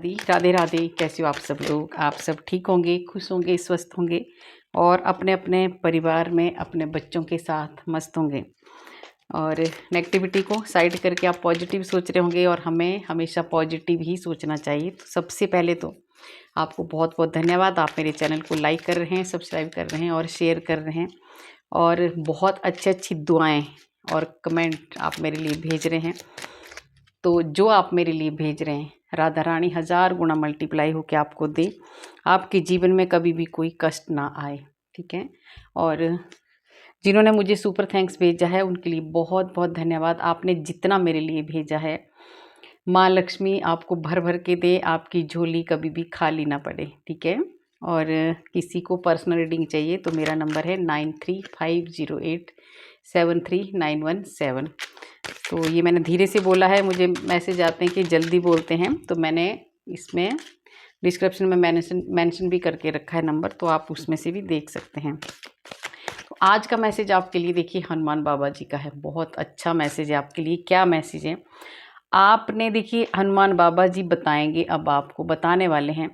राधे राधे राधे। कैसे हो आप सब लोग? आप सब ठीक होंगे, खुश होंगे, स्वस्थ होंगे और अपने अपने परिवार में अपने बच्चों के साथ मस्त होंगे और नेगेटिविटी को साइड करके आप पॉजिटिव सोच रहे होंगे और हमें हमेशा पॉजिटिव ही सोचना चाहिए। तो सबसे पहले तो आपको बहुत बहुत धन्यवाद। आप मेरे चैनल को लाइक कर रहे हैं, सब्सक्राइब कर रहे हैं और शेयर कर रहे हैं और बहुत अच्छी अच्छी दुआएं और कमेंट आप मेरे लिए भेज रहे हैं। तो जो आप मेरे लिए भेज रहे हैं, राधा रानी 1000 गुना मल्टीप्लाई होकर आपको दे, आपके जीवन में कभी भी कोई कष्ट ना आए। ठीक है। और जिन्होंने मुझे सुपर थैंक्स भेजा है उनके लिए बहुत बहुत धन्यवाद। आपने जितना मेरे लिए भेजा है, माँ लक्ष्मी आपको भर भर के दे, आपकी झोली कभी भी खाली ना पड़े। ठीक है। और किसी को पर्सनल रीडिंग चाहिए तो मेरा नंबर है 9350873917। तो ये मैंने धीरे से बोला है, मुझे मैसेज आते हैं कि जल्दी बोलते हैं, तो मैंने इसमें डिस्क्रिप्शन में मेंशन भी करके रखा है नंबर, तो आप उसमें से भी देख सकते हैं। तो आज का मैसेज आपके लिए देखिए हनुमान बाबा जी का है। बहुत अच्छा मैसेज है आपके लिए। क्या मैसेज है? आपने देखिए हनुमान बाबा जी बताएंगे, अब आपको बताने वाले हैं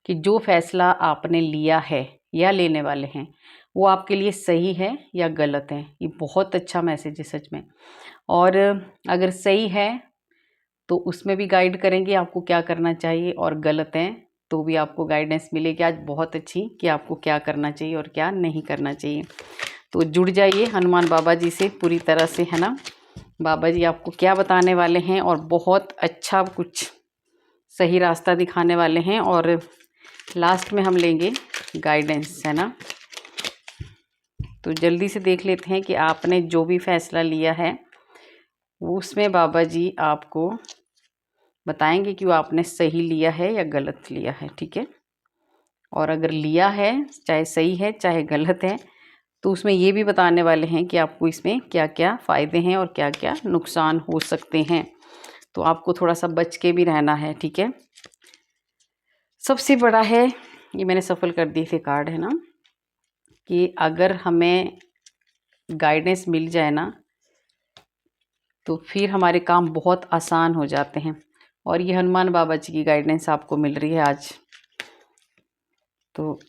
कि जो फैसला आपने लिया है या लेने वाले हैं वो आपके लिए सही है या गलत है। ये बहुत अच्छा मैसेज है सच में। और अगर सही है तो उसमें भी गाइड करेंगे आपको क्या करना चाहिए, और गलत है तो भी आपको गाइडेंस मिलेगी आज बहुत अच्छी कि आपको क्या करना चाहिए और क्या नहीं करना चाहिए। तो जुड़ जाइए हनुमान बाबा जी से पूरी तरह से, है ना। बाबा जी आपको क्या बताने वाले हैं और बहुत अच्छा कुछ सही रास्ता दिखाने वाले हैं और लास्ट में हम लेंगे गाइडेंस, है ना। तो जल्दी से देख लेते हैं कि आपने जो भी फैसला लिया है उसमें बाबा जी आपको बताएंगे कि वो आपने सही लिया है या गलत लिया है। ठीक है। और अगर लिया है, चाहे सही है चाहे गलत है, तो उसमें ये भी बताने वाले हैं कि आपको इसमें क्या क्या फ़ायदे हैं और क्या क्या नुकसान हो सकते हैं। तो आपको थोड़ा सा बच के भी रहना है। ठीक है। सबसे बड़ा है, ये मैंने सफल कर दिए थे कार्ड, है ना, कि अगर हमें गाइडेंस मिल जाए ना तो फिर हमारे काम बहुत आसान हो जाते हैं। और ये हनुमान बाबा जी की गाइडेंस आपको मिल रही है आज। तो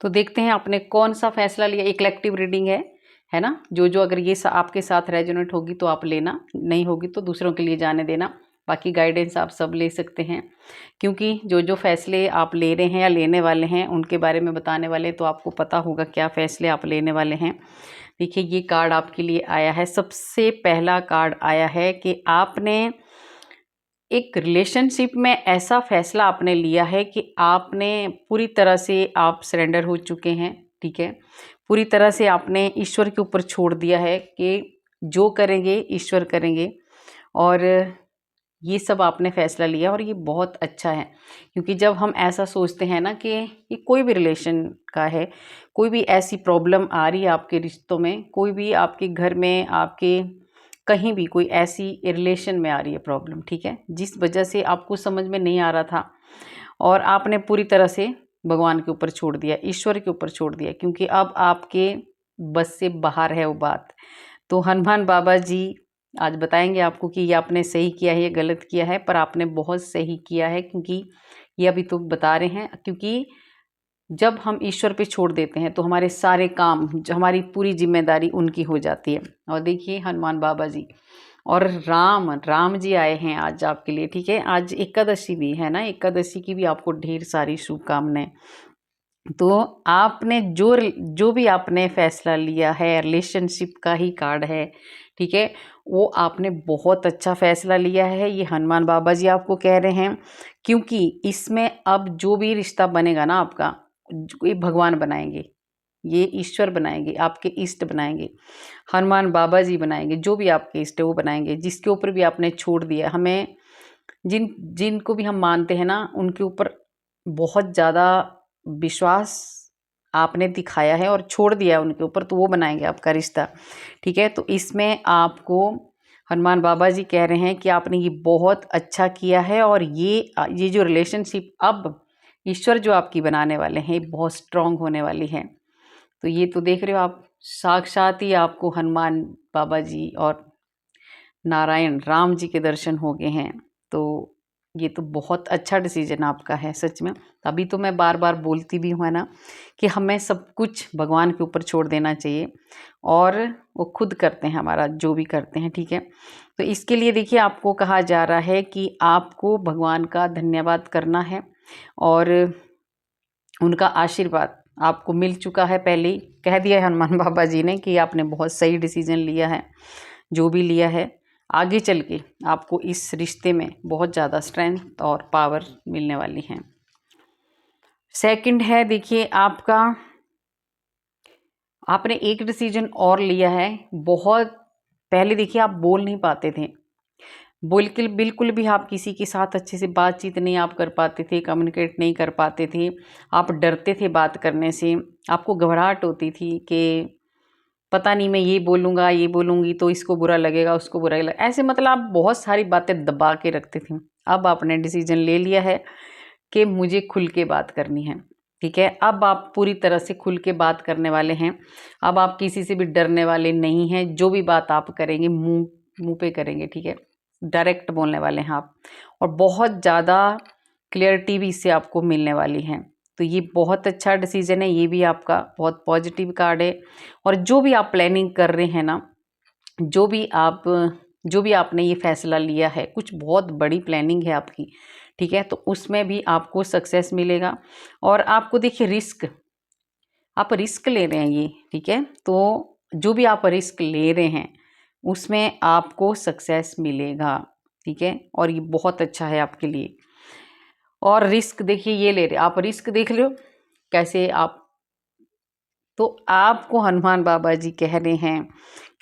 देखते हैं आपने कौन सा फैसला लिया। एक कलेक्टिव रीडिंग है ना। जो जो अगर ये आपके साथ रेजोनेट होगी तो आप लेना, नहीं होगी तो दूसरों के लिए जाने देना। बाकी गाइडेंस आप सब ले सकते हैं, क्योंकि जो जो फैसले आप ले रहे हैं या लेने वाले हैं उनके बारे में बताने वाले, तो आपको पता होगा क्या फैसले आप लेने वाले हैं। देखिए ये कार्ड आपके लिए आया है। सबसे पहला कार्ड आया है कि आपने एक रिलेशनशिप में ऐसा फैसला आपने लिया है कि आपने पूरी तरह से आप सरेंडर हो चुके हैं। ठीक है। पूरी तरह से आपने ईश्वर के ऊपर छोड़ दिया है कि जो करेंगे ईश्वर करेंगे, और ये सब आपने फैसला लिया और ये बहुत अच्छा है। क्योंकि जब हम ऐसा सोचते हैं ना कि ये कोई भी रिलेशन का है, कोई भी ऐसी प्रॉब्लम आ रही है आपके रिश्तों में, कोई भी आपके घर में, आपके कहीं भी कोई ऐसी रिलेशन में आ रही है प्रॉब्लम, ठीक है, जिस वजह से आपको समझ में नहीं आ रहा था और आपने पूरी तरह से भगवान के ऊपर छोड़ दिया, ईश्वर के ऊपर छोड़ दिया, क्योंकि अब आपके बस से बाहर है वो बात। तो हनुमान बाबा जी आज बताएंगे आपको कि ये आपने सही किया है या गलत किया है, पर आपने बहुत सही किया है, क्योंकि ये अभी तो बता रहे हैं। क्योंकि जब हम ईश्वर पे छोड़ देते हैं तो हमारे सारे काम, जो हमारी पूरी जिम्मेदारी उनकी हो जाती है। और देखिए हनुमान बाबा जी और राम जी आए हैं आज आपके लिए। ठीक है। आज एकादशी भी है ना, एकादशी की भी आपको ढेर सारी शुभकामनाएं। तो आपने जो भी आपने फैसला लिया है, रिलेशनशिप का ही कार्ड है। ठीक है। वो आपने बहुत अच्छा फैसला लिया है, ये हनुमान बाबा जी आपको कह रहे हैं। क्योंकि इसमें अब जो भी रिश्ता बनेगा ना आपका, ये भगवान बनाएंगे, ये ईश्वर बनाएंगे, आपके इष्ट बनाएंगे, हनुमान बाबा जी बनाएंगे, जो भी आपके इष्ट है वो बनाएंगे। जिसके ऊपर भी आपने छोड़ दिया, हमें जिनको भी हम मानते हैं ना, उनके ऊपर बहुत ज़्यादा विश्वास आपने दिखाया है और छोड़ दिया है उनके ऊपर, तो वो बनाएंगे आपका रिश्ता। ठीक है। तो इसमें आपको हनुमान बाबा जी कह रहे हैं कि आपने ये बहुत अच्छा किया है, और ये जो रिलेशनशिप अब ईश्वर जो आपकी बनाने वाले हैं, ये बहुत स्ट्रांग होने वाली है। तो ये तो देख रहे हो आप, साक्षात ही आपको हनुमान बाबा जी और नारायण राम जी के दर्शन हो गए हैं। तो ये तो बहुत अच्छा डिसीजन आपका है सच में। तभी तो मैं बार बार बोलती भी हूँ, है ना, कि हमें सब कुछ भगवान के ऊपर छोड़ देना चाहिए और वो खुद करते हैं हमारा जो भी करते हैं, ठीक है। तो इसके लिए देखिए आपको कहा जा रहा है कि आपको भगवान का धन्यवाद करना है और उनका आशीर्वाद आपको मिल चुका है, पहले ही कह दिया है हनुमान बाबा जी ने कि आपने बहुत सही डिसीजन लिया है। जो भी लिया है आगे चल के आपको इस रिश्ते में बहुत ज़्यादा स्ट्रेंथ और पावर मिलने वाली है। सेकंड है देखिए आपका, आपने एक डिसीजन और लिया है। बहुत पहले देखिए आप बोल नहीं पाते थे, बिल्कुल बिल्कुल भी आप किसी के साथ अच्छे से बातचीत नहीं आप कर पाते थे, कम्युनिकेट नहीं कर पाते थे, आप डरते थे बात करने से, आपको घबराहट होती थी कि पता नहीं मैं ये बोलूँगा ये बोलूँगी तो इसको बुरा लगेगा उसको बुरा लगेगा, ऐसे मतलब आप बहुत सारी बातें दबा के रखते थे। अब आपने डिसीजन ले लिया है कि मुझे खुल के बात करनी है, ठीक है। अब आप पूरी तरह से खुल के बात करने वाले हैं। अब आप किसी से भी डरने वाले नहीं हैं। जो भी बात आप करेंगे मुंह पे करेंगे, ठीक है, डायरेक्ट बोलने वाले हैं आप। और बहुत ज़्यादा क्लियरिटी भी इससे आपको मिलने वाली है। तो ये बहुत अच्छा डिसीजन है, ये भी आपका बहुत पॉजिटिव कार्ड है। और जो भी आप प्लानिंग कर रहे हैं ना, जो भी आपने ये फैसला लिया है, कुछ बहुत बड़ी प्लानिंग है आपकी, ठीक है, तो उसमें भी आपको सक्सेस मिलेगा। और आपको देखिए आप रिस्क ले रहे हैं ये, ठीक है, तो जो भी आप रिस्क ले रहे हैं उसमें आपको सक्सेस मिलेगा, ठीक है, और ये बहुत अच्छा है आपके लिए। और रिस्क देखिए ये ले रहे, आप रिस्क देख लो कैसे आप, तो आपको हनुमान बाबा जी कह रहे हैं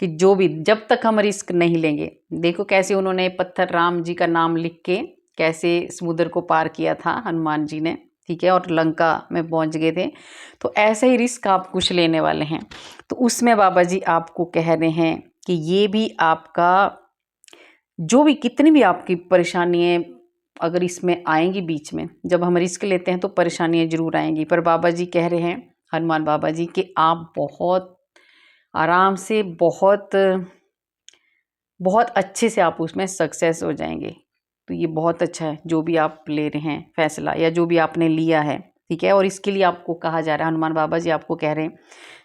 कि जो भी, जब तक हम रिस्क नहीं लेंगे, देखो कैसे उन्होंने पत्थर राम जी का नाम लिख के कैसे समुद्र को पार किया था हनुमान जी ने, ठीक है, और लंका में पहुंच गए थे। तो ऐसे ही रिस्क आप कुछ लेने वाले हैं, तो उसमें बाबा जी आपको कह रहे हैं कि ये भी आपका, जो भी कितनी भी आपकी परेशानियाँ अगर इसमें आएंगी बीच में, जब हम रिस्क लेते हैं तो परेशानियाँ जरूर आएंगी, पर बाबा जी कह रहे हैं हनुमान बाबा जी कि आप बहुत आराम से बहुत बहुत अच्छे से आप उसमें सक्सेस हो जाएंगे। तो ये बहुत अच्छा है जो भी आप ले रहे हैं फैसला या जो भी आपने लिया है, ठीक है। और इसके लिए आपको कहा जा रहा है, हनुमान बाबा जी आपको कह रहे हैं,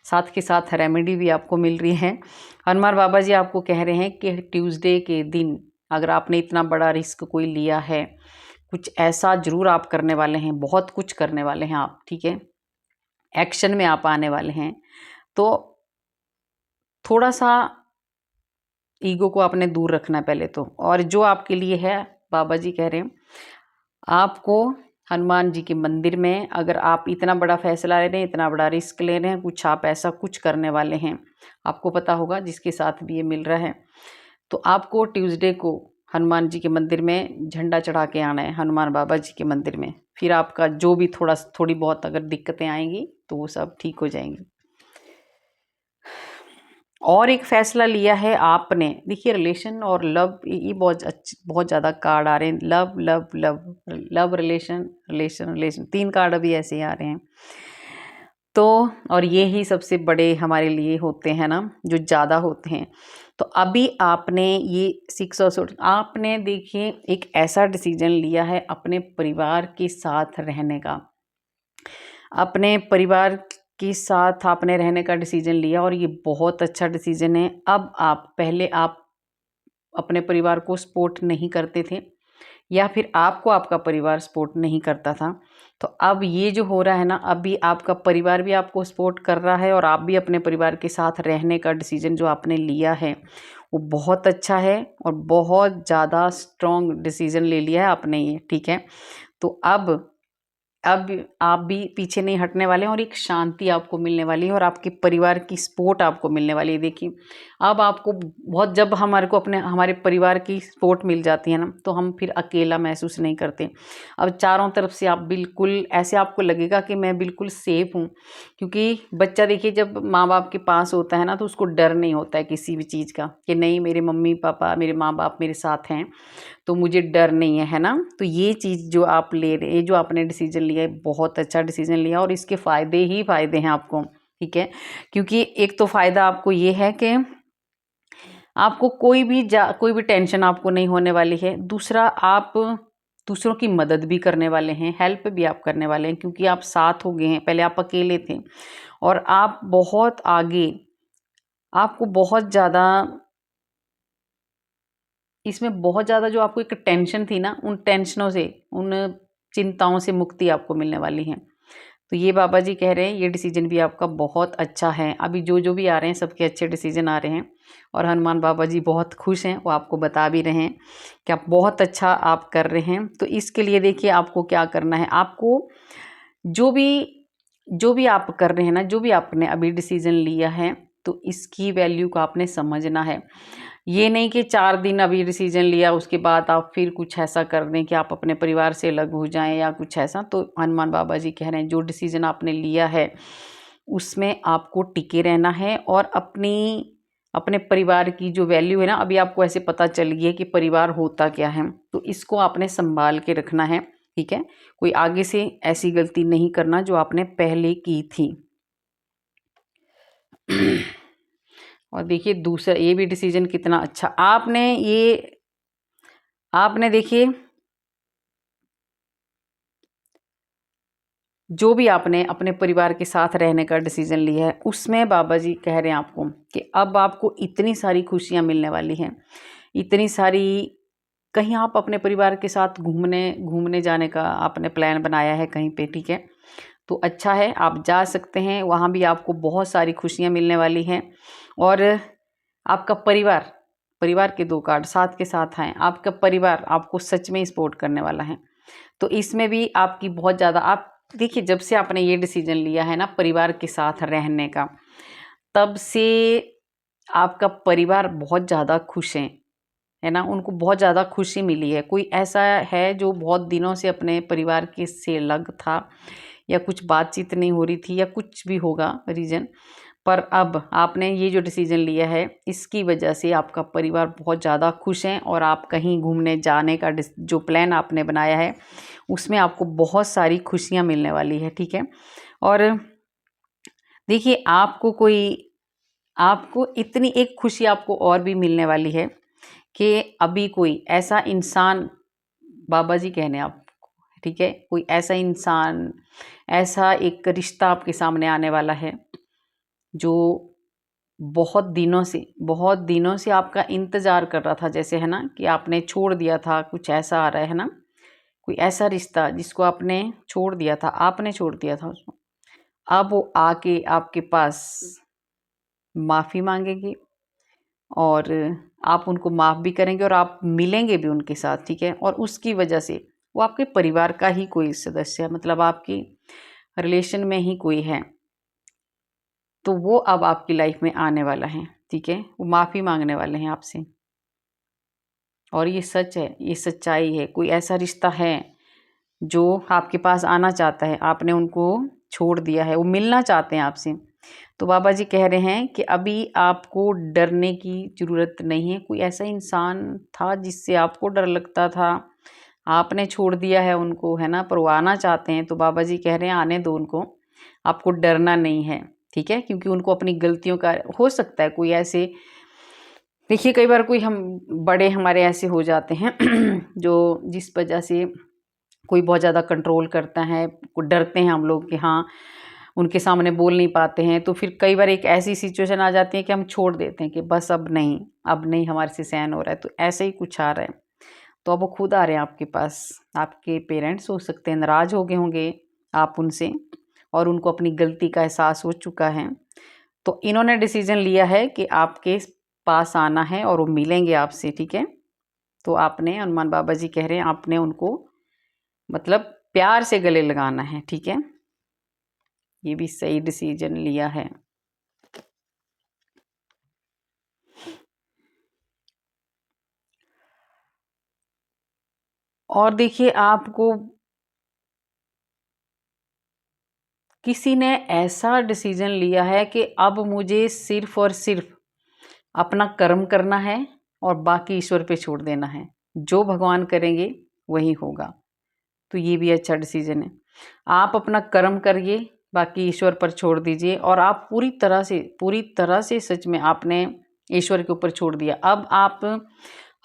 साथ के साथ रेमेडी भी आपको मिल रही है। हनुमान बाबा जी आपको कह रहे हैं कि ट्यूसडे के दिन अगर आपने इतना बड़ा रिस्क कोई लिया है, कुछ ऐसा ज़रूर आप करने वाले हैं, बहुत कुछ करने वाले हैं आप, ठीक है, एक्शन में आप आने वाले हैं। तो थोड़ा सा ईगो को आपने दूर रखना है पहले तो। और जो आपके लिए है, बाबा जी कह रहे हैं आपको हनुमान जी के मंदिर में, अगर आप इतना बड़ा फैसला ले रहे हैं, इतना बड़ा रिस्क ले रहे हैं, कुछ आप ऐसा कुछ करने वाले हैं, आपको पता होगा जिसके साथ भी ये मिल रहा है, तो आपको ट्यूसडे को हनुमान जी के मंदिर में झंडा चढ़ा के आना है, हनुमान बाबा जी के मंदिर में। फिर आपका जो भी थोड़ी बहुत अगर दिक्कतें आएंगी तो वो सब ठीक हो जाएंगी। और एक फैसला लिया है आपने, देखिए रिलेशन और लव, ये बहुत ज़्यादा कार्ड आ रहे हैं, love love love love relation relation relation, 3 card अभी ऐसे ही आ रहे हैं। तो और ये ही सबसे बड़े हमारे लिए होते हैं ना, जो ज़्यादा होते हैं। तो अभी आपने ये 6 और 6, आपने देखिए एक ऐसा डिसीजन लिया है अपने परिवार के साथ रहने का, अपने परिवार के साथ आपने रहने का डिसीजन लिया और ये बहुत अच्छा डिसीजन है। अब आप, पहले आप अपने परिवार को सपोर्ट नहीं करते थे या फिर आपको आपका परिवार सपोर्ट नहीं करता था, तो अब ये जो हो रहा है ना, अभी आपका परिवार भी आपको सपोर्ट कर रहा है और आप भी अपने परिवार के साथ रहने का डिसीजन जो आपने लिया है वो बहुत अच्छा है और बहुत ज़्यादा स्ट्रॉन्ग डिसीजन ले लिया है आपने ये, ठीक है। तो अब आप भी पीछे नहीं हटने वाले हैं और एक शांति आपको मिलने वाली है और आपके परिवार की सपोर्ट आपको मिलने वाली है। देखिए अब आपको बहुत, जब हमारे को हमारे परिवार की सपोर्ट मिल जाती है ना, तो हम फिर अकेला महसूस नहीं करते। अब चारों तरफ से आप बिल्कुल ऐसे आपको लगेगा कि मैं बिल्कुल सेफ हूँ, क्योंकि बच्चा देखिए जब माँ बाप के पास होता है ना, तो उसको डर नहीं होता है किसी भी चीज़ का कि नहीं मेरे मम्मी पापा मेरे माँ बाप मेरे साथ हैं तो मुझे डर नहीं है ना। तो ये चीज़ जो आप ले रहे, जो आपने डिसीजन लिया है बहुत अच्छा डिसीजन लिया और इसके फ़ायदे ही फ़ायदे हैं आपको, ठीक है। क्योंकि एक तो फ़ायदा आपको ये है कि आपको कोई भी टेंशन आपको नहीं होने वाली है। दूसरा, आप दूसरों की मदद भी करने वाले हैं, हेल्प भी आप करने वाले हैं, क्योंकि आप साथ हो गए हैं। पहले आप अकेले थे और आप बहुत आगे, आपको बहुत ज़्यादा इसमें बहुत ज़्यादा जो आपको एक टेंशन थी ना, उन टेंशनों से, उन चिंताओं से मुक्ति आपको मिलने वाली है। तो ये बाबा जी कह रहे हैं ये डिसीजन भी आपका बहुत अच्छा है। अभी जो भी आ रहे हैं सबके अच्छे डिसीजन आ रहे हैं और हनुमान बाबा जी बहुत खुश हैं, वो आपको बता भी रहे हैं कि आप बहुत अच्छा आप कर रहे हैं। तो इसके लिए देखिए आपको क्या करना है, आपको जो भी आप कर रहे हैं ना, जो भी आपने अभी डिसीजन लिया है, तो इसकी वैल्यू को आपने समझना है। ये नहीं कि 4 दिन अभी डिसीजन लिया उसके बाद आप फिर कुछ ऐसा कर दें कि आप अपने परिवार से अलग हो जाएं या कुछ ऐसा। तो हनुमान बाबा जी कह रहे हैं जो डिसीजन आपने लिया है उसमें आपको टिके रहना है और अपने परिवार की जो वैल्यू है ना, अभी आपको ऐसे पता चल गई है कि परिवार होता क्या है, तो इसको आपने संभाल के रखना है। ठीक है, कोई आगे से ऐसी गलती नहीं करना जो आपने पहले की थी। और देखिए दूसरा ये भी डिसीजन कितना अच्छा आपने देखिए जो भी आपने अपने परिवार के साथ रहने का डिसीजन लिया है उसमें बाबा जी कह रहे हैं आपको कि अब आपको इतनी सारी खुशियां मिलने वाली हैं, इतनी सारी। कहीं आप अपने परिवार के साथ घूमने जाने का आपने प्लान बनाया है कहीं पे, ठीक है, तो अच्छा है, आप जा सकते हैं। वहाँ भी आपको बहुत सारी खुशियाँ मिलने वाली हैं। और आपका परिवार के 2 कार्ड साथ के साथ हैं। आपका परिवार आपको सच में सपोर्ट करने वाला है। तो इसमें भी आपकी बहुत ज़्यादा, आप देखिए जब से आपने ये डिसीजन लिया है ना परिवार के साथ रहने का, तब से आपका परिवार बहुत ज़्यादा खुश है ना, उनको बहुत ज़्यादा खुशी मिली है। कोई ऐसा है जो बहुत दिनों से अपने परिवार के से अलग था या कुछ बातचीत नहीं हो रही थी या कुछ भी होगा रीज़न, पर अब आपने ये जो डिसीजन लिया है इसकी वजह से आपका परिवार बहुत ज़्यादा खुश हैं और आप कहीं घूमने जाने का जो प्लान आपने बनाया है उसमें आपको बहुत सारी खुशियाँ मिलने वाली है। ठीक है, और देखिए आपको इतनी एक खुशी आपको और भी मिलने वाली है कि अभी कोई ऐसा इंसान, बाबा जी कहने आपको, ठीक है, कोई ऐसा इंसान, ऐसा एक रिश्ता आपके सामने आने वाला है जो बहुत दिनों से आपका इंतज़ार कर रहा था, जैसे है ना कि आपने छोड़ दिया था, कुछ ऐसा आ रहा है ना, कोई ऐसा रिश्ता जिसको आपने छोड़ दिया था, आपने छोड़ दिया था उसको, अब वो आके आपके पास माफ़ी मांगेगी और आप उनको माफ़ भी करेंगे और आप मिलेंगे भी उनके साथ। ठीक है, और उसकी वजह से वो आपके परिवार का ही कोई सदस्य है, मतलब आपकी रिलेशन में ही कोई है, तो वो अब आपकी लाइफ में आने वाला है। ठीक है, वो माफ़ी मांगने वाले हैं आपसे और ये सच है, ये सच्चाई है। कोई ऐसा रिश्ता है जो आपके पास आना चाहता है, आपने उनको छोड़ दिया है, वो मिलना चाहते हैं आपसे। तो बाबा जी कह रहे हैं कि अभी आपको डरने की ज़रूरत नहीं है। कोई ऐसा इंसान था जिससे आपको डर लगता था, आपने छोड़ दिया है उनको, है ना, पर वो आना चाहते हैं, तो बाबा जी कह रहे हैं आने दो उनको, आपको डरना नहीं है। ठीक है, क्योंकि उनको अपनी गलतियों का हो सकता है कोई ऐसे, देखिए कई बार कोई हम बड़े हमारे ऐसे हो जाते हैं जो जिस वजह से कोई बहुत ज़्यादा कंट्रोल करता है, डरते हैं हम लोग कि हाँ उनके सामने बोल नहीं पाते हैं, तो फिर कई बार एक ऐसी सिचुएशन आ जाती है कि हम छोड़ देते हैं कि बस अब नहीं हमारे से सहन हो रहा है। तो ऐसे ही कुछ आ रहा है, तो अब वो खुद आ रहे हैं आपके पास। आपके पेरेंट्स हो सकते हैं नाराज़ हो गए होंगे आप उनसे और उनको अपनी गलती का एहसास हो चुका है, तो इन्होंने डिसीजन लिया है कि आपके पास आना है और वो मिलेंगे आपसे। ठीक है, तो आपने, हनुमान बाबा जी कह रहे हैं आपने उनको मतलब प्यार से गले लगाना है। ठीक है, ये भी सही डिसीजन लिया है। और देखिए आपको किसी ने ऐसा डिसीजन लिया है कि अब मुझे सिर्फ और सिर्फ अपना कर्म करना है और बाकी ईश्वर पे छोड़ देना है, जो भगवान करेंगे वही होगा। तो ये भी अच्छा डिसीजन है। आप अपना कर्म करिए, बाकी ईश्वर पर छोड़ दीजिए और आप पूरी तरह से सच में आपने ईश्वर के ऊपर छोड़ दिया। अब आप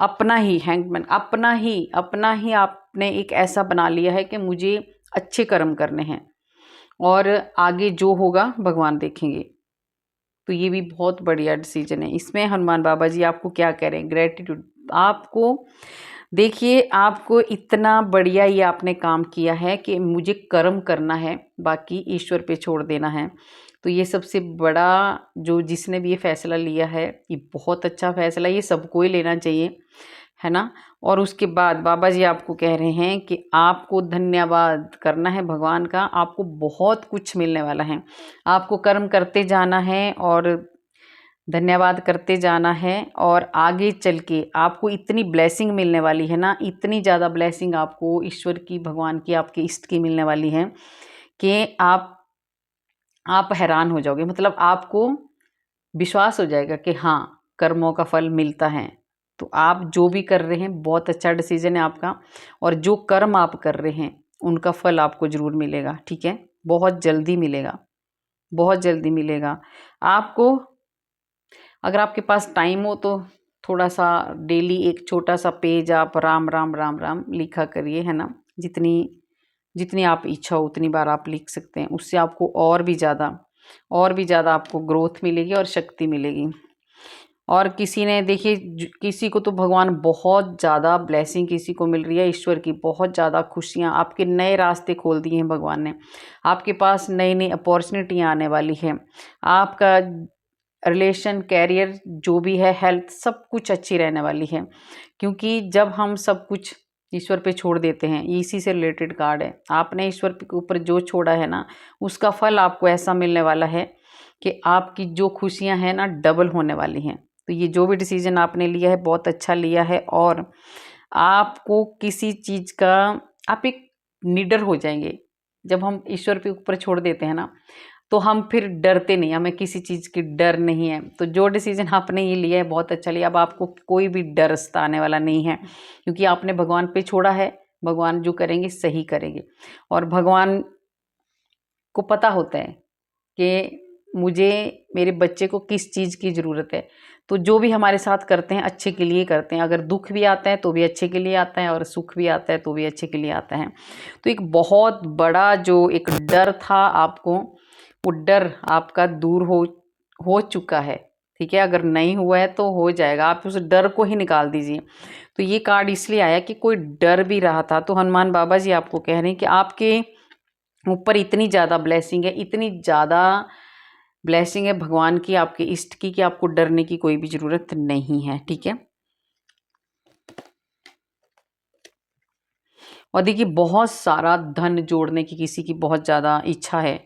अपना ही हैंगमैन, अपना ही आपने एक ऐसा बना लिया है कि मुझे अच्छे कर्म करने हैं और आगे जो होगा भगवान देखेंगे। तो ये भी बहुत बढ़िया डिसीजन है। इसमें हनुमान बाबा जी आपको क्या कह रहे हैं, ग्रेटिट्यूड। आपको देखिए, आपको इतना बढ़िया ये आपने काम किया है कि मुझे कर्म करना है, बाकी ईश्वर पे छोड़ देना है। तो ये सबसे बड़ा जो जिसने भी ये फैसला लिया है, ये बहुत अच्छा फैसला, ये सबको ही लेना चाहिए, है ना। और उसके बाद बाबा जी आपको कह रहे हैं कि आपको धन्यवाद करना है भगवान का, आपको बहुत कुछ मिलने वाला है। आपको कर्म करते जाना है और धन्यवाद करते जाना है और आगे चल के आपको इतनी ब्लेसिंग मिलने वाली है ना, इतनी ज़्यादा ब्लेसिंग आपको ईश्वर की, भगवान की, आपके इष्ट की मिलने वाली है कि आप हैरान हो जाओगे। मतलब आपको विश्वास हो जाएगा कि हाँ, कर्मों का फल मिलता है। तो आप जो भी कर रहे हैं बहुत अच्छा डिसीजन है आपका, और जो कर्म आप कर रहे हैं उनका फल आपको ज़रूर मिलेगा, ठीक है। बहुत जल्दी मिलेगा, बहुत जल्दी मिलेगा आपको। अगर आपके पास टाइम हो तो थोड़ा सा डेली एक छोटा सा पेज आप राम राम राम राम लिखा करिए, है ना। जितनी जितनी आप इच्छा हो उतनी बार आप लिख सकते हैं। उससे आपको और भी ज़्यादा आपको ग्रोथ मिलेगी और शक्ति मिलेगी। और किसी ने देखिए, किसी को तो भगवान बहुत ज़्यादा ब्लेसिंग किसी को मिल रही है, ईश्वर की बहुत ज़्यादा खुशियाँ, आपके नए रास्ते खोल दिए हैं भगवान ने। आपके पास नई नई अपॉर्चुनिटियाँ आने वाली है। आपका रिलेशन, कैरियर जो भी है, हेल्थ, सब कुछ अच्छी रहने वाली है। क्योंकि जब हम सब कुछ ईश्वर पे छोड़ देते हैं, इसी से रिलेटेड कार्ड है, आपने ईश्वर के ऊपर जो छोड़ा है ना, उसका फल आपको ऐसा मिलने वाला है कि आपकी जो खुशियां हैं ना, डबल होने वाली हैं। तो ये जो भी डिसीजन आपने लिया है बहुत अच्छा लिया है। और आपको किसी चीज़ का, आप एक निडर हो जाएंगे जब हम ईश्वर के ऊपर छोड़ देते हैं ना, तो हम फिर डरते नहीं, हमें किसी चीज़ की डर नहीं है। तो जो डिसीजन आपने ये लिया है बहुत अच्छा लिया। अब आपको कोई भी डर सताने वाला नहीं है, क्योंकि आपने भगवान पे छोड़ा है। भगवान जो करेंगे सही करेंगे, और भगवान को पता होता है कि मुझे, मेरे बच्चे को किस चीज़ की ज़रूरत है। तो जो भी हमारे साथ करते हैं अच्छे के लिए करते हैं। अगर दुख भी आता है तो भी अच्छे के लिए आता है, और सुख भी आता है तो भी अच्छे के लिए आता है। तो एक बहुत बड़ा जो एक डर था आपको, वो डर आपका दूर हो चुका है, ठीक है। अगर नहीं हुआ है तो हो जाएगा, आप उस डर को ही निकाल दीजिए। तो ये कार्ड इसलिए आया कि कोई डर भी रहा था, तो हनुमान बाबा जी आपको कह रहे हैं कि आपके ऊपर इतनी ज़्यादा ब्लेसिंग है, इतनी ज़्यादा ब्लेसिंग है भगवान की, आपके इष्ट की, कि आपको डरने की कोई भी ज़रूरत नहीं है, ठीक है। और देखिए, बहुत सारा धन जोड़ने की किसी की बहुत ज़्यादा इच्छा है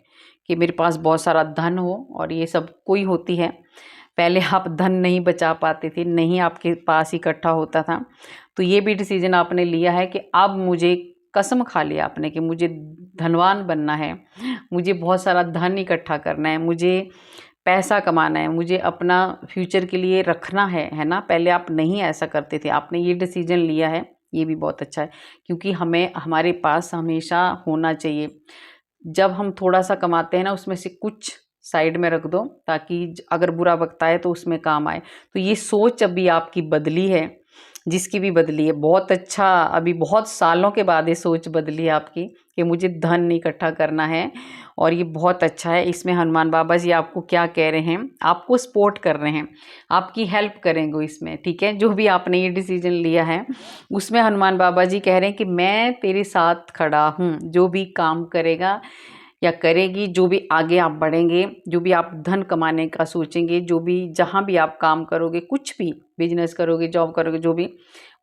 कि मेरे पास बहुत सारा धन हो, और ये सब कोई होती है। पहले आप धन नहीं बचा पाते थे, नहीं आपके पास इकट्ठा होता था। तो ये भी डिसीजन आपने लिया है कि अब मुझे, कसम खा लिया आपने कि मुझे धनवान बनना है, मुझे बहुत सारा धन इकट्ठा करना है, मुझे पैसा कमाना है, मुझे अपना फ्यूचर के लिए रखना है ना। पहले आप नहीं ऐसा करते थे, आपने ये डिसीजन लिया है, ये भी बहुत अच्छा है। क्योंकि हमें, हमारे पास हमेशा होना चाहिए। जब हम थोड़ा सा कमाते हैं ना, उसमें से कुछ साइड में रख दो, ताकि अगर बुरा वक्त आए तो उसमें काम आए। तो ये सोच अभी आपकी बदली है, जिसकी भी बदली है, बहुत अच्छा। अभी बहुत सालों के बाद ये सोच बदली है आपकी कि मुझे धन इकट्ठा करना है, और ये बहुत अच्छा है। इसमें हनुमान बाबा जी आपको क्या कह रहे हैं, आपको सपोर्ट कर रहे हैं, आपकी हेल्प करेंगे इसमें, ठीक है। जो भी आपने ये डिसीजन लिया है, उसमें हनुमान बाबा जी कह रहे हैं कि मैं तेरे साथ खड़ा हूँ। जो भी काम करेगा या करेगी, जो भी आगे आप बढ़ेंगे, जो भी आप धन कमाने का सोचेंगे, जो भी, जहाँ भी आप काम करोगे, कुछ भी बिजनेस करोगे, जॉब करोगे, जो भी,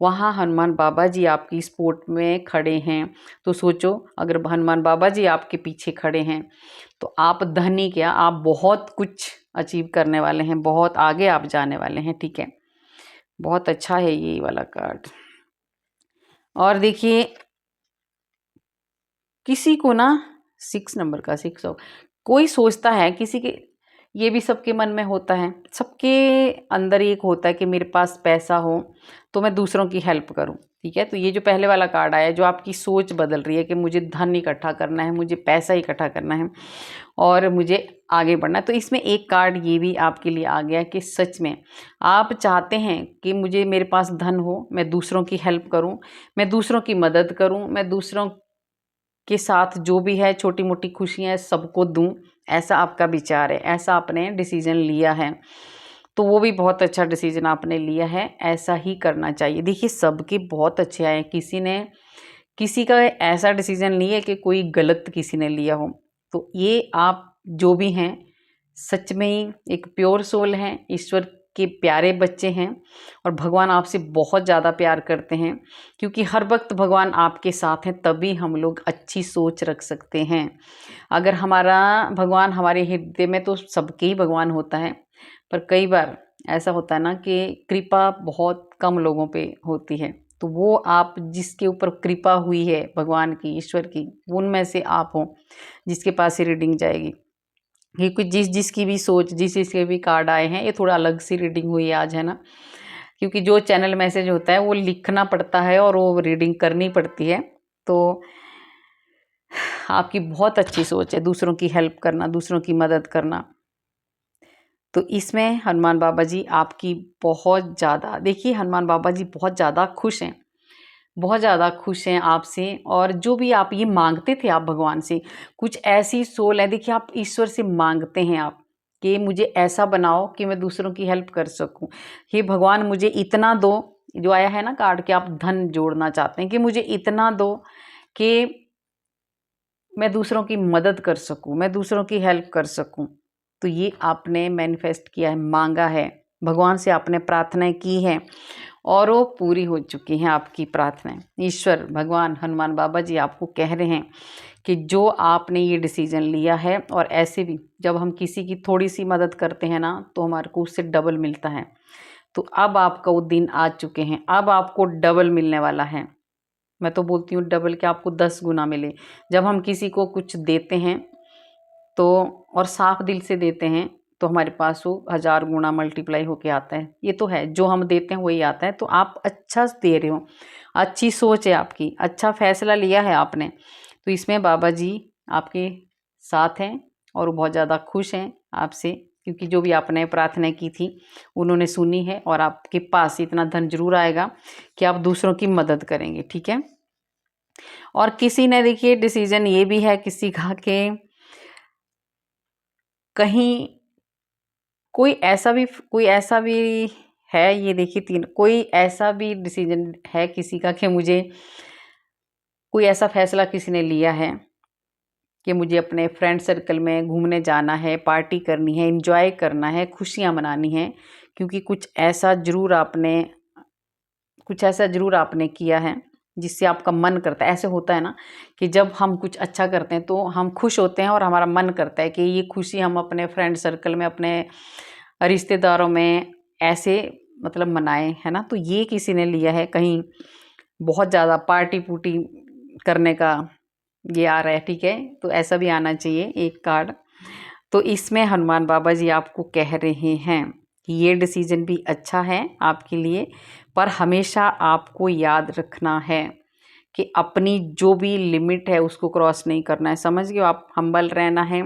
वहाँ हनुमान बाबा जी आपकी सपोर्ट में खड़े हैं। तो सोचो, अगर हनुमान बाबा जी आपके पीछे खड़े हैं तो आप धनी क्या, आप बहुत कुछ अचीव करने वाले हैं, बहुत आगे आप जाने वाले हैं, ठीक है। बहुत अच्छा है ये वाला कार्ड। और देखिए, किसी को ना 6 नंबर का 6 कोई सोचता है, किसी के ये भी सबके मन में होता है, सबके अंदर एक होता है कि मेरे पास पैसा हो तो मैं दूसरों की हेल्प करूं। ठीक है, तो ये जो पहले वाला कार्ड आया है, जो आपकी सोच बदल रही है कि मुझे धन इकट्ठा करना है, मुझे पैसा इकट्ठा करना है और मुझे आगे बढ़ना है, तो इसमें एक कार्ड ये भी आपके लिए आ गया कि सच में आप चाहते हैं कि मुझे मेरे पास धन हो, मैं दूसरों की हेल्प करूं, मैं दूसरों की मदद करूं, मैं दूसरों के साथ जो भी है छोटी मोटी खुशियाँ सबको दूं, ऐसा आपका विचार है, ऐसा आपने डिसीजन लिया है। तो वो भी बहुत अच्छा डिसीजन आपने लिया है, ऐसा ही करना चाहिए। देखिए सबके बहुत अच्छे आए, किसी का ऐसा डिसीजन नहीं है कि कोई गलत किसी ने लिया हो। तो ये आप जो भी हैं सच में ही एक प्योर सोल हैं, ईश्वर के प्यारे बच्चे हैं और भगवान आपसे बहुत ज़्यादा प्यार करते हैं, क्योंकि हर वक्त भगवान आपके साथ हैं, तभी हम लोग अच्छी सोच रख सकते हैं। अगर हमारा भगवान हमारे हृदय में, तो सबके ही भगवान होता है, पर कई बार ऐसा होता है ना कि कृपा बहुत कम लोगों पे होती है। तो वो आप जिसके ऊपर कृपा हुई है भगवान की, ईश्वर की, उनमें से आप हो जिसके पास ही रीडिंग जाएगी। क्योंकि जिसकी भी सोच, जिसके भी कार्ड आए हैं, ये थोड़ा अलग सी रीडिंग हुई है आज, है ना, क्योंकि जो चैनल मैसेज होता है वो लिखना पड़ता है और वो रीडिंग करनी पड़ती है। तो आपकी बहुत अच्छी सोच है, दूसरों की हेल्प करना, दूसरों की मदद करना। तो इसमें हनुमान बाबा जी आपकी बहुत ज़्यादा, देखिए हनुमान बाबा जी बहुत ज़्यादा खुश हैं, बहुत ज़्यादा खुश हैं आपसे। और जो भी आप ये मांगते थे आप भगवान से, कुछ ऐसी सोल है, देखिए आप ईश्वर से मांगते हैं आप कि मुझे ऐसा बनाओ कि मैं दूसरों की हेल्प कर सकूं। हे भगवान मुझे इतना दो, जो आया है ना कार्ड कि आप धन जोड़ना चाहते हैं, कि मुझे इतना दो कि मैं दूसरों की मदद कर सकूं, मैं दूसरों की हेल्प कर सकूं। तो ये आपने मैनिफेस्ट किया है, मांगा है, भगवान से आपने प्रार्थनाएं की हैं और वो पूरी हो चुकी हैं आपकी प्रार्थनाएं। ईश्वर भगवान हनुमान बाबा जी आपको कह रहे हैं कि जो आपने ये डिसीजन लिया है, और ऐसे भी जब हम किसी की थोड़ी सी मदद करते हैं ना, तो हमारे को उससे डबल मिलता है। तो अब आपका वो दिन आ चुके हैं, अब आपको डबल मिलने वाला है। मैं तो बोलती हूँ डबल, क्या आपको 10 गुना मिले। जब हम किसी को कुछ देते हैं तो, और साफ दिल से देते हैं, तो हमारे पास वो 1000 गुना मल्टीप्लाई होके आता है। ये तो है, जो हम देते हैं वही आता है। तो आप अच्छा दे रहे हो, अच्छी सोच है आपकी, अच्छा फैसला लिया है आपने। तो इसमें बाबा जी आपके साथ हैं और वो बहुत ज़्यादा खुश हैं आपसे, क्योंकि जो भी आपने प्रार्थना की थी उन्होंने सुनी है, और आपके पास इतना धन जरूर आएगा कि आप दूसरों की मदद करेंगे। ठीक है, और किसी ने देखिए डिसीजन ये भी है किसी का कि कहीं कोई ऐसा भी है, ये देखिए तीन, कोई ऐसा भी डिसीजन है किसी का कि मुझे कोई ऐसा फैसला किसी ने लिया है कि मुझे अपने फ्रेंड सर्कल में घूमने जाना है, पार्टी करनी है, एंजॉय करना है, खुशियां मनानी है, क्योंकि कुछ ऐसा ज़रूर आपने किया है जिससे आपका मन करता है। ऐसे होता है ना कि जब हम कुछ अच्छा करते हैं तो हम खुश होते हैं और हमारा मन करता है कि ये खुशी हम अपने फ्रेंड सर्कल में, अपने रिश्तेदारों में ऐसे मतलब मनाएं, है ना। तो ये किसी ने लिया है, कहीं बहुत ज़्यादा पार्टी पुर्टी करने का ये आ रहा है। ठीक है, तो ऐसा भी आना चाहिए एक कार्ड। तो इसमें हनुमान बाबा जी आपको कह रहे हैं कि ये डिसीजन भी अच्छा है आपके लिए, पर हमेशा आपको याद रखना है कि अपनी जो भी लिमिट है उसको क्रॉस नहीं करना है। समझ गए, आप हम्बल रहना है,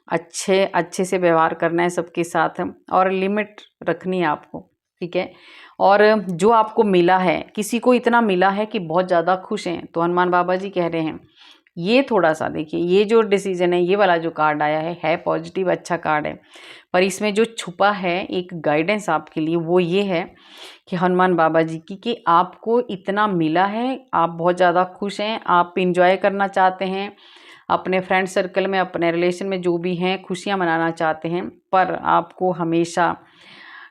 अच्छे अच्छे से व्यवहार करना है सबके साथ, और लिमिट रखनी है आपको। ठीक है, और जो आपको मिला है, किसी को इतना मिला है कि बहुत ज़्यादा खुश हैं, तो हनुमान बाबा जी कह रहे हैं ये थोड़ा सा देखिए, ये जो डिसीजन है, ये वाला जो कार्ड आया है पॉजिटिव, अच्छा कार्ड है, पर इसमें जो छुपा है एक गाइडेंस आपके लिए, वो ये है कि हनुमान बाबा जी की, कि आपको इतना मिला है, आप बहुत ज़्यादा खुश हैं, आप इंजॉय करना चाहते हैं अपने फ्रेंड सर्कल में, अपने रिलेशन में जो भी हैं, खुशियाँ मनाना चाहते हैं, पर आपको हमेशा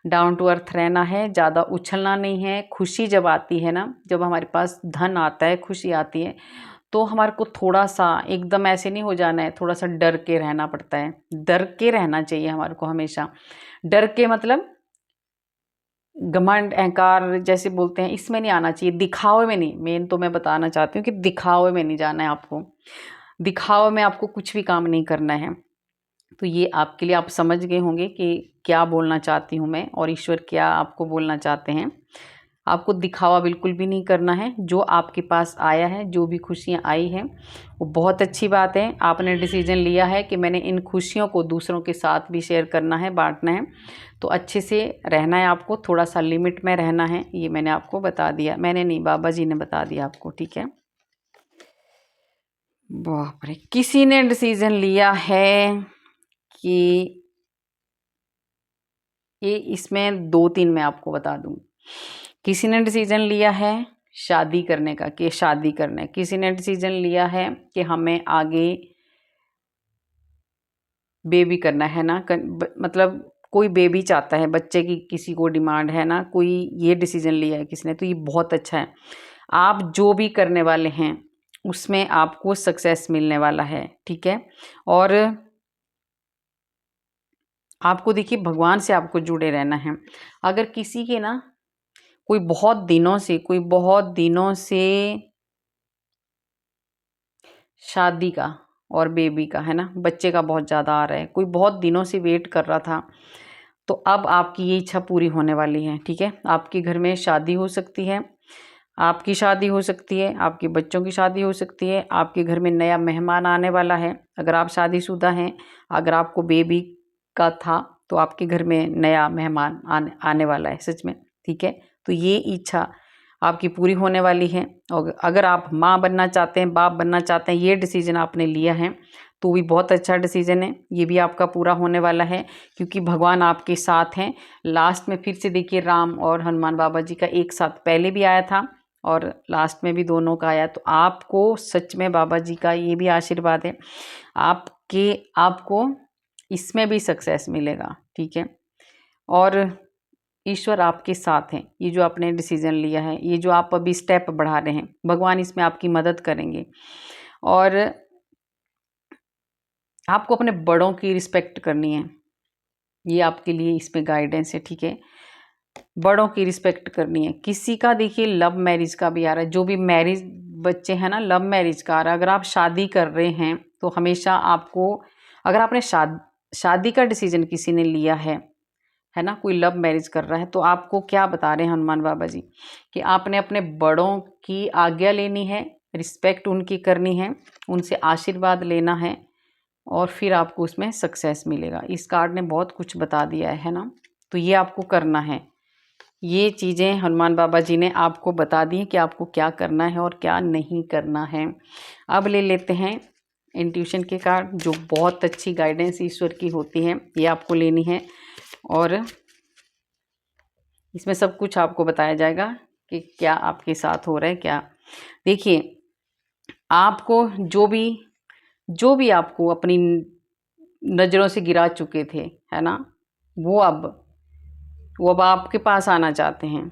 डाउन टू अर्थ रहना है, ज़्यादा उछलना नहीं है। खुशी जब आती है ना, जब हमारे पास धन आता है, खुशी आती है, तो हमारे को थोड़ा सा एकदम ऐसे नहीं हो जाना है, थोड़ा सा डर के रहना पड़ता है, डर के रहना चाहिए हमारे को हमेशा। डर के मतलब घमंड, अहंकार जैसे बोलते हैं, इसमें नहीं आना चाहिए, दिखावे में नहीं। मेन तो मैं बताना चाहती हूँ कि दिखावे में नहीं जाना है आपको, दिखावे में आपको कुछ भी काम नहीं करना है। तो ये आपके लिए, आप समझ गए होंगे कि क्या बोलना चाहती हूँ मैं और ईश्वर क्या आपको बोलना चाहते हैं। आपको दिखावा बिल्कुल भी नहीं करना है। जो आपके पास आया है, जो भी खुशियाँ आई हैं, वो बहुत अच्छी बात है। आपने डिसीजन लिया है कि मैंने इन खुशियों को दूसरों के साथ भी शेयर करना है, बांटना है। तो अच्छे से रहना है आपको, थोड़ा सा लिमिट में रहना है। ये मैंने आपको बता दिया, मैंने नहीं, बाबा जी ने बता दिया आपको, ठीक है। बाप रे, किसी ने डिसीजन लिया है कि ये, इसमें 2-3 मैं आपको बता दूँ। किसी ने डिसीजन लिया है शादी करने का, कि शादी करना है। किसी ने डिसीजन लिया है कि हमें आगे बेबी करना है ना, मतलब कोई बेबी चाहता है, बच्चे की किसी को डिमांड है ना, कोई ये डिसीजन लिया है किसी ने, तो ये बहुत अच्छा है। आप जो भी करने वाले हैं उसमें आपको सक्सेस मिलने वाला है, ठीक है। और आपको देखिए, भगवान से आपको जुड़े रहना है। अगर किसी के ना कोई बहुत दिनों से शादी का और बेबी का, है ना, बच्चे का बहुत ज़्यादा आ रहा है, कोई बहुत दिनों से वेट कर रहा था, तो अब आपकी ये इच्छा पूरी होने वाली है, ठीक है। आपके घर में शादी हो सकती है, आपकी शादी हो सकती है, आपके बच्चों की शादी हो सकती है, आपके घर में नया मेहमान आने वाला है। अगर आप शादीशुदा हैं, अगर आपको बेबी का था, तो आपके घर में नया मेहमान आने वाला है, सच में, ठीक है। तो ये इच्छा आपकी पूरी होने वाली है। और अगर आप माँ बनना चाहते हैं, बाप बनना चाहते हैं, ये डिसीजन आपने लिया है, तो भी बहुत अच्छा डिसीजन है। ये भी आपका पूरा होने वाला है, क्योंकि भगवान आपके साथ हैं। लास्ट में फिर से देखिए, राम और हनुमान बाबा जी का एक साथ पहले भी आया था और लास्ट में भी दोनों का आया। तो आपको सच में बाबा जी का ये भी आशीर्वाद है, आपको इसमें भी सक्सेस मिलेगा, ठीक है। और ईश्वर आपके साथ हैं। ये जो आपने डिसीजन लिया है, ये जो आप अभी स्टेप बढ़ा रहे हैं, भगवान इसमें आपकी मदद करेंगे। और आपको अपने बड़ों की रिस्पेक्ट करनी है, ये आपके लिए इसमें गाइडेंस है, ठीक है। बड़ों की रिस्पेक्ट करनी है। किसी का देखिए लव मैरिज का भी आ रहा है, जो भी मैरिज बच्चे हैं ना, लव मैरिज का आ रहा है। अगर आप शादी कर रहे हैं तो हमेशा आपको, अगर आपने शादी का डिसीजन किसी ने लिया है ना, कोई लव मैरिज कर रहा है, तो आपको क्या बता रहे हैं हनुमान बाबा जी, कि आपने अपने बड़ों की आज्ञा लेनी है, रिस्पेक्ट उनकी करनी है, उनसे आशीर्वाद लेना है, और फिर आपको उसमें सक्सेस मिलेगा। इस कार्ड ने बहुत कुछ बता दिया है ना, तो ये आपको करना है। ये चीज़ें हनुमान बाबा जी ने आपको बता दी कि आपको क्या करना है और क्या नहीं करना है। अब ले लेते हैं इंट्यूशन के कार्ड, जो बहुत अच्छी गाइडेंस ईश्वर की होती है, ये आपको लेनी है। और इसमें सब कुछ आपको बताया जाएगा कि क्या आपके साथ हो रहा है, क्या। देखिए, आपको जो भी आपको अपनी नज़रों से गिरा चुके थे, है ना, वो अब आपके पास आना चाहते हैं,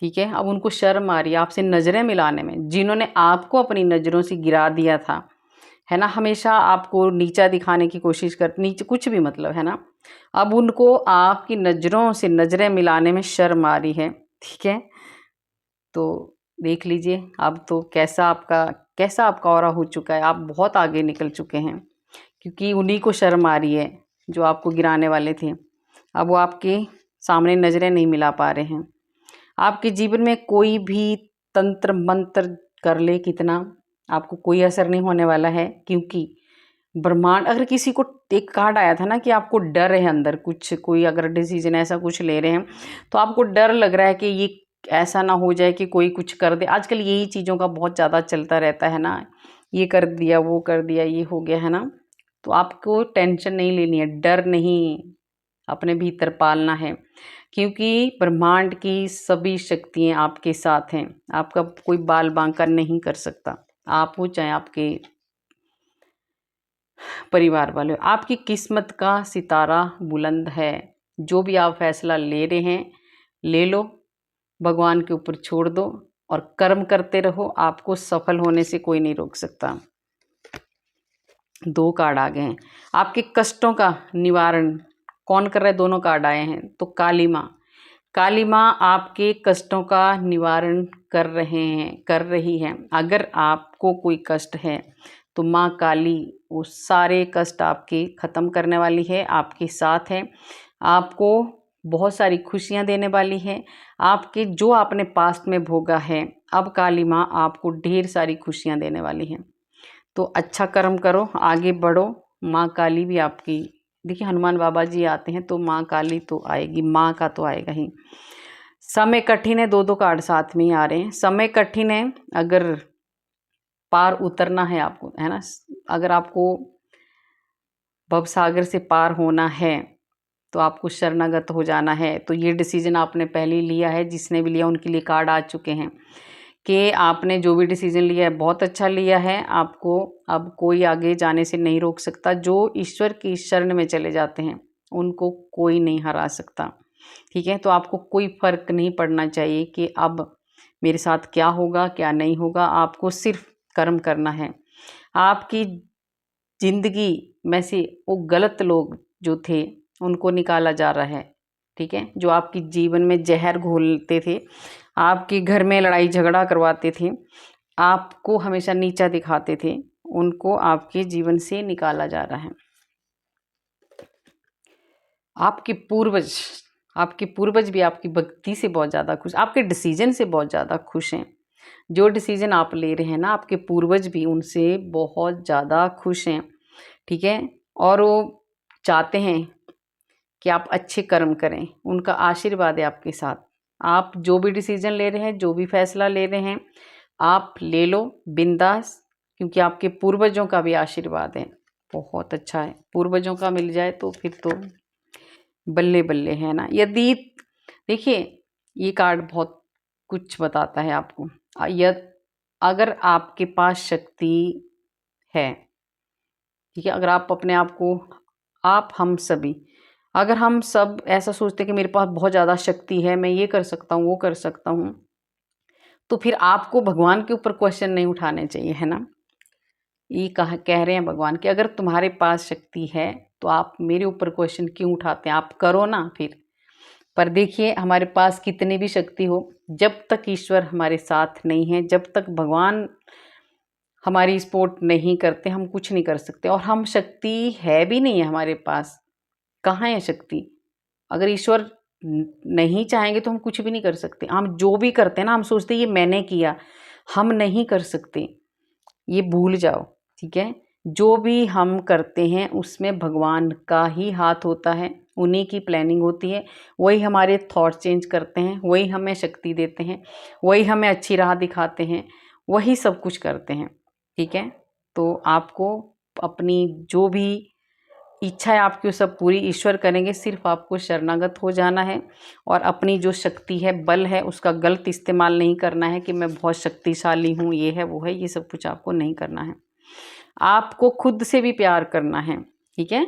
ठीक है। अब उनको शर्म आ रही है आपसे नज़रें मिलाने में। जिन्होंने आपको अपनी नज़रों से गिरा दिया था, है ना, हमेशा आपको नीचा दिखाने की कोशिश कर, नीचे कुछ भी मतलब, है ना, अब उनको आपकी नज़रों से नज़रें मिलाने में शर्म आ रही है, ठीक है। तो देख लीजिए अब तो कैसा आपका ऑरा हो चुका है। आप बहुत आगे निकल चुके हैं, क्योंकि उन्हीं को शर्म आ रही है जो आपको गिराने वाले थे। अब वो आपके सामने नज़रें नहीं मिला पा रहे हैं। आपके जीवन में कोई भी तंत्र मंत्र कर ले कितना, आपको कोई असर नहीं होने वाला है, क्योंकि ब्रह्मांड, अगर किसी को एक कार्ड आया था ना कि आपको डर है अंदर कुछ, कोई अगर डिसीजन ऐसा कुछ ले रहे हैं तो आपको डर लग रहा है कि ये ऐसा ना हो जाए कि कोई कुछ कर दे। आजकल यही चीज़ों का बहुत ज़्यादा चलता रहता है ना, ये कर दिया, वो कर दिया, ये हो गया, है ना। तो आपको टेंशन नहीं लेनी है, डर नहीं अपने भीतर पालना है, क्योंकि ब्रह्मांड की सभी शक्तियाँ आपके साथ हैं। आपका कोई बाल बांका नहीं कर सकता, आप हो चाहे आपके परिवार वाले। आपकी किस्मत का सितारा बुलंद है। जो भी आप फैसला ले रहे हैं, ले लो, भगवान के ऊपर छोड़ दो और कर्म करते रहो। आपको सफल होने से कोई नहीं रोक सकता। 2 कार्ड आ गए हैं। आपके कष्टों का निवारण कौन कर रहा है? दोनों कार्ड आए हैं। तो काली माँ आपके कष्टों का निवारण कर रही हैं। अगर आपको कोई कष्ट है तो माँ काली वो सारे कष्ट आपके ख़त्म करने वाली है, आपके साथ है, आपको बहुत सारी खुशियाँ देने वाली है। आपके जो आपने पास्ट में भोगा है, अब काली माँ आपको ढेर सारी खुशियाँ देने वाली हैं। तो अच्छा कर्म करो, आगे बढ़ो। माँ काली भी आपकी, देखिए हनुमान बाबा जी आते हैं तो माँ काली तो आएगी, माँ का तो आएगा ही। समय कठिन है, दो कार्ड साथ में ही आ रहे हैं। समय कठिन है, अगर पार उतरना है आपको, है ना, अगर आपको भवसागर से पार होना है तो आपको शरणागत हो जाना है। तो ये डिसीजन आपने पहले ही लिया है, जिसने भी लिया उनके लिए कार्ड आ चुके हैं कि आपने जो भी डिसीजन लिया है बहुत अच्छा लिया है। आपको अब कोई आगे जाने से नहीं रोक सकता। जो ईश्वर की शरण में चले जाते हैं उनको कोई नहीं हरा सकता, ठीक है। तो आपको कोई फ़र्क नहीं पड़ना चाहिए कि अब मेरे साथ क्या होगा क्या नहीं होगा, आपको सिर्फ कर्म करना है। आपकी ज़िंदगी में से वो गलत लोग जो थे उनको निकाला जा रहा है, ठीक है। जो आपकी जीवन में जहर घोलते थे, आपके घर में लड़ाई झगड़ा करवाते थे, आपको हमेशा नीचा दिखाते थे, उनको आपके जीवन से निकाला जा रहा है। आपके पूर्वज भी आपकी भक्ति से बहुत ज़्यादा खुश, आपके डिसीजन से बहुत ज़्यादा खुश हैं। जो डिसीजन आप ले रहे हैं ना, आपके पूर्वज भी उनसे बहुत ज़्यादा खुश हैं, ठीक है। और वो चाहते हैं कि आप अच्छे कर्म करें, उनका आशीर्वाद है आपके साथ। आप जो भी डिसीजन ले रहे हैं, जो भी फैसला ले रहे हैं, आप ले लो बिंदास, क्योंकि आपके पूर्वजों का भी आशीर्वाद है। बहुत अच्छा है, पूर्वजों का मिल जाए तो फिर तो बल्ले बल्ले है ना। यदि देखिए ये कार्ड बहुत कुछ बताता है आपको। यद अगर आपके पास शक्ति है, ठीक है, अगर आप अपने आप को, आप हम सभी, अगर हम सब ऐसा सोचते हैं कि मेरे पास बहुत ज़्यादा शक्ति है, मैं ये कर सकता हूँ वो कर सकता हूँ, तो फिर आपको भगवान के ऊपर क्वेश्चन नहीं उठाने चाहिए, है ना। ये कह रहे हैं भगवान कि अगर तुम्हारे पास शक्ति है तो आप मेरे ऊपर क्वेश्चन क्यों उठाते हैं, आप करो ना फिर। पर देखिए हमारे पास कितनी भी शक्ति हो, जब तक ईश्वर हमारे साथ नहीं है, जब तक भगवान हमारी सपोर्ट नहीं करते, हम कुछ नहीं कर सकते। और हम शक्ति है भी नहीं है हमारे पास, कहाँ है शक्ति। अगर ईश्वर नहीं चाहेंगे तो हम कुछ भी नहीं कर सकते। हम जो भी करते हैं ना, हम सोचते हैं ये मैंने किया, हम नहीं कर सकते, ये भूल जाओ, ठीक है। जो भी हम करते हैं उसमें भगवान का ही हाथ होता है, उन्हीं की प्लानिंग होती है। वही हमारे थॉट चेंज करते हैं, वही हमें शक्ति देते हैं, वही हमें अच्छी राह दिखाते हैं, वही सब कुछ करते हैं, ठीक है। तो आपको अपनी जो भी इच्छा है आपकी वो सब पूरी ईश्वर करेंगे, सिर्फ आपको शरणागत हो जाना है। और अपनी जो शक्ति है, बल है, उसका गलत इस्तेमाल नहीं करना है कि मैं बहुत शक्तिशाली हूँ, ये है वो है, ये सब कुछ आपको नहीं करना है। आपको खुद से भी प्यार करना है, ठीक है।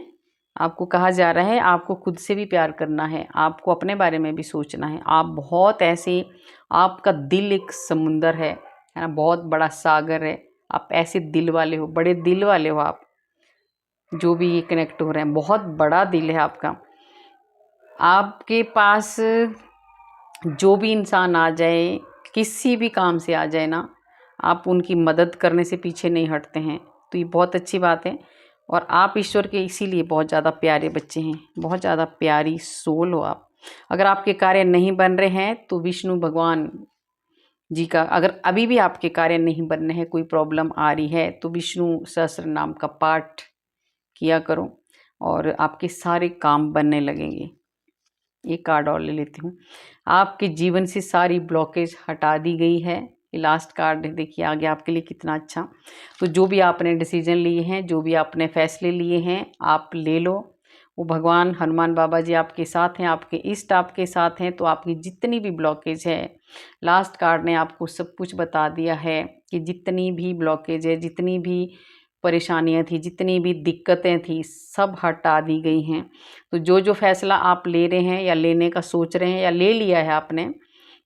आपको कहा जा रहा है आपको खुद से भी प्यार करना है, आपको अपने बारे में भी सोचना है। आप बहुत ऐसे, आपका दिल एक समुंदर है ना, बहुत बड़ा सागर है। आप ऐसे दिल वाले हो, बड़े दिल वाले हो आप, जो भी ये कनेक्ट हो रहे हैं, बहुत बड़ा दिल है आपका। आपके पास जो भी इंसान आ जाए, किसी भी काम से आ जाए ना, आप उनकी मदद करने से पीछे नहीं हटते हैं, तो ये बहुत अच्छी बात है। और आप ईश्वर के इसीलिए बहुत ज़्यादा प्यारे बच्चे हैं, बहुत ज़्यादा प्यारी सोल हो आप। अगर आपके कार्य नहीं बन रहे हैं तो विष्णु भगवान जी का, अगर अभी भी आपके कार्य नहीं बन रहे हैं, कोई प्रॉब्लम आ रही है, तो विष्णु सहस्त्र नाम का पाठ किया करो और आपके सारे काम बनने लगेंगे। एक कार्ड और ले लेती हूँ। आपके जीवन से सारी ब्लॉकेज हटा दी गई है। ये लास्ट कार्ड देखिए आ गया आपके लिए, कितना अच्छा। तो जो भी आपने डिसीजन लिए हैं, जो भी आपने फैसले लिए हैं, आप ले लो। वो भगवान हनुमान बाबा जी आपके साथ हैं, आपके इष्ट आपके साथ हैं। तो आपकी जितनी भी ब्लॉकेज है, लास्ट कार्ड ने आपको सब कुछ बता दिया है कि जितनी भी ब्लॉकेज है, जितनी भी परेशानियां थी, जितनी भी दिक्कतें थी, सब हटा दी गई हैं। तो जो जो फैसला आप ले रहे हैं या लेने का सोच रहे हैं या ले लिया है आपने,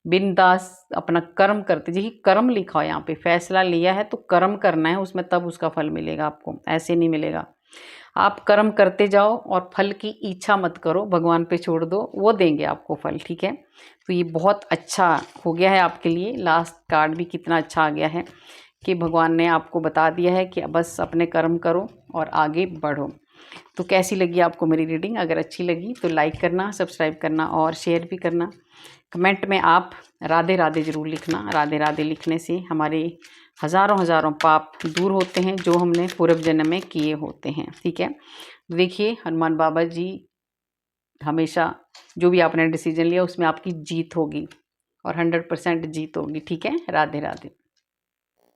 बिंदास अपना कर्म करते जी। कर्म लिखा हो यहाँ पे, फैसला लिया है तो कर्म करना है उसमें, तब उसका फल मिलेगा आपको, ऐसे नहीं मिलेगा। आप कर्म करते जाओ और फल की इच्छा मत करो, भगवान पे छोड़ दो, वो देंगे आपको फल, ठीक है। तो ये बहुत अच्छा हो गया है आपके लिए। लास्ट कार्ड भी कितना अच्छा आ गया है कि भगवान ने आपको बता दिया है कि बस अपने कर्म करो और आगे बढ़ो। तो कैसी लगी आपको मेरी रीडिंग? अगर अच्छी लगी तो लाइक करना, सब्सक्राइब करना और शेयर भी करना। कमेंट में आप राधे राधे ज़रूर लिखना। राधे राधे लिखने से हमारे हज़ारों हज़ारों पाप दूर होते हैं जो हमने पूर्व जन्म में किए होते हैं। ठीक है, देखिए हनुमान बाबा जी हमेशा जो भी आपने डिसीजन लिया उसमें आपकी जीत होगी और 100% जीत होगी। ठीक है, राधे राधे।